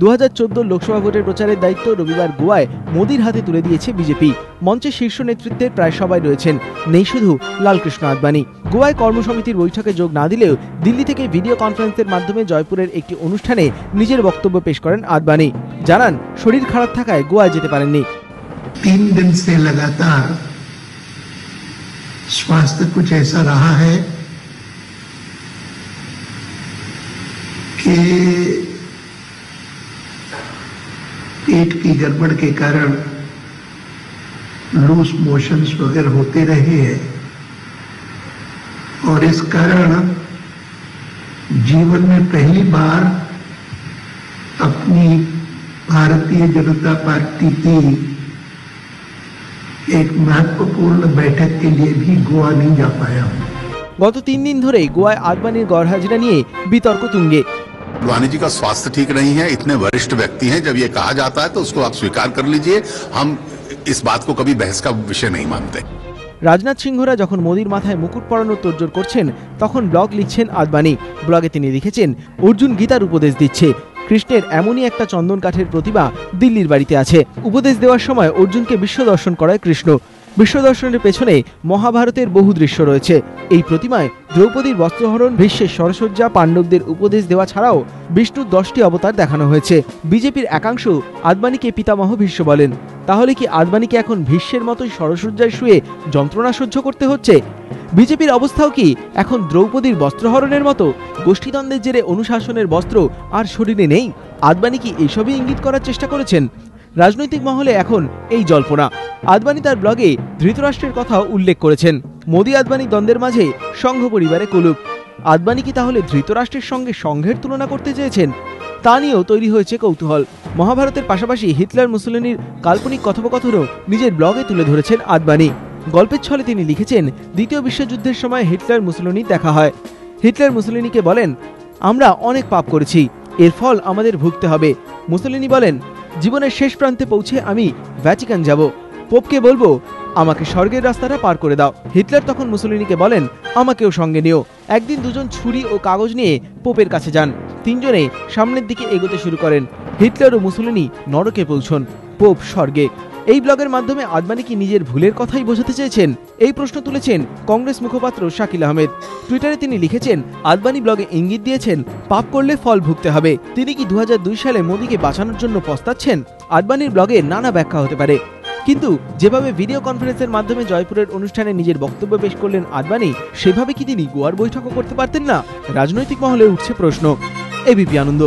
2014 লোকসভা ভোটের প্রচারের দায়িত্ব রবিবার গোয়ায় মোদির হাতে তুলে দিয়েছে বিজেপি। মঞ্চে শীর্ষ নেতৃত্বের প্রায় সবাই রয়েছেন, নেই শুধু লালকৃষ্ণ আদবানি। গোয়ায় কর্মসমিতির বৈঠকে যোগ না দিলেও দিল্লি থেকে ভিডিও কনফারেন্সের মাধ্যমে জয়পুরের একটি অনুষ্ঠানে নিজের বক্তব্য পেশ করেন আদবানি। জানান, শরীর খারাপ থাকায় গোয়ায় যেতে পারেননি। 3 दिन से लगातार स्वास्थ्य कुछ ऐसा रहा है कि पेट की गड़बड़ के कारण लूज मोशंस वगैरह होते रहे हैं और इस कारण जीवन में पहली बार अपनी भारतीय जनता पार्टी की एक महत्वपूर्ण बैठक के लिए भी गोवा नहीं जा पाया हूं। गत 3 दिन धरे गोवाয় আদবানির গড়হাজিরা নিয়ে বিতর্ক তুঙ্গে। आडवाणी जी का स्वास्थ्य ठीक नहीं है, इतने वरिष्ठ व्यक्ति हैं, जब ये कहा जाता है तो उसको आप स्वीकार कर लीजिए। हम इस बात को कभी बहस का विषय नहीं मानते। রাজনাথ সিংহরা যখন মোদির মাথায় মুকুট পরানোর তোড়জোড় করছেন, তখন ব্লগ লিখছেন আদবানি। ব্লগে তিনি লিখেছেন, অর্জুন গীতার উপদেশ দিচ্ছে, কৃষ্ণের এমনই একটা চন্দন কাঠের প্রতিমা দিল্লির বাড়িতে আছে। উপদেশ দেওয়ার সময় অর্জুনকে বিশ্ব দর্শন করায় কৃষ্ণ। বিশ্ব দর্শনের পেছনে মহাভারতের বহু দৃশ্য রয়েছে। এই প্রতিমায় দ্রৌপদীর বস্ত্রহরণ, ভীষ্মের সরসজ্জা, পাণ্ডবদের উপদেশ দেওয়া ছাড়াও বিষ্ণুর 10টি অবতার দেখানো হয়েছে। বিজেপির একাংশ আদবানিকে পিতামহ ভীষ্ম বলেন। তাহলে কি আদবানিকে এখন ভীষ্মের মতোই সরসজ্জায় শুয়ে যন্ত্রণা সহ্য করতে হচ্ছে? বিজেপির অবস্থাও কি এখন দ্রৌপদীর বস্ত্রহরণের মতো? গোষ্ঠীদ্বন্দ্বের জেরে অনুশাসনের বস্ত্র আর শরীরে নেই? আদবানি কি এইসবই ইঙ্গিত করার চেষ্টা করেছেন? রাজনৈতিক মহলে এখন এই জল্পনা। আদবানি তার ব্লগে ধৃতরাষ্ট্রের কথাও উল্লেখ করেছেন। মোদি আদবানি দ্বন্দ্বের মাঝে সংঘ পরিবারে কলুপ। আদবানি কি তাহলে ধৃতরাষ্ট্রের সঙ্গে সংঘের তুলনা করতে চেয়েছেন? তা নিয়েও তৈরি হয়েছে কৌতূহল। মহাভারতের পাশাপাশি হিটলার মুসোলিনির কাল্পনিক কথোপকথনও নিজের ব্লগে তুলে ধরেছেন আদবানি। গল্পের ছলে তিনি লিখেছেন, দ্বিতীয় বিশ্বযুদ্ধের সময় হিটলার মুসোলিনির দেখা হয়। হিটলার মুসোলিনিকে বলেন, আমরা অনেক পাপ করেছি, এর ফল আমাদের ভুগতে হবে। মুসোলিনি বলেন, জীবনের শেষ প্রান্তে পৌঁছে আমি ভ্যাটিকান যাব, পোপকে বলবো আমাকে স্বর্গের রাস্তাটা পার করে দাও। হিটলার তখন মুসোলিনিকে বলেন, আমাকেও সঙ্গে নিও। একদিন দুজন ছুরি ও কাগজ নিয়ে পোপের কাছে যান। তিনজনে সামনের দিকে এগোতে শুরু করেন। হিটলার ও মুসোলিনি নরকে পৌঁছন, পোপ স্বর্গে। এই ব্লগের মাধ্যমে আদবানি কি নিজের ভুলের কথাই বোঝাতে চেয়েছেন? এই প্রশ্ন তুলেছেন কংগ্রেস মুখপাত্র শাকিল আহমেদ। টুইটারে তিনি লিখেছেন, আদবানি ব্লগে ইঙ্গিত দিয়েছেন পাপ করলে ফল ভুগতে হবে। তিনি কি 2002 সালে মোদিকে বাঁচানোর জন্য পস্তাচ্ছেন? আদবানির ব্লগে নানা ব্যাখ্যা হতে পারে, কিন্তু যেভাবে ভিডিও কনফারেন্সের মাধ্যমে জয়পুরের অনুষ্ঠানে নিজের বক্তব্য পেশ করলেন আদবানি, সেভাবে কি তিনি গোয়ার বৈঠকও করতে পারতেন না? রাজনৈতিক মহলে উঠছে প্রশ্ন। এবিপি আনন্দ।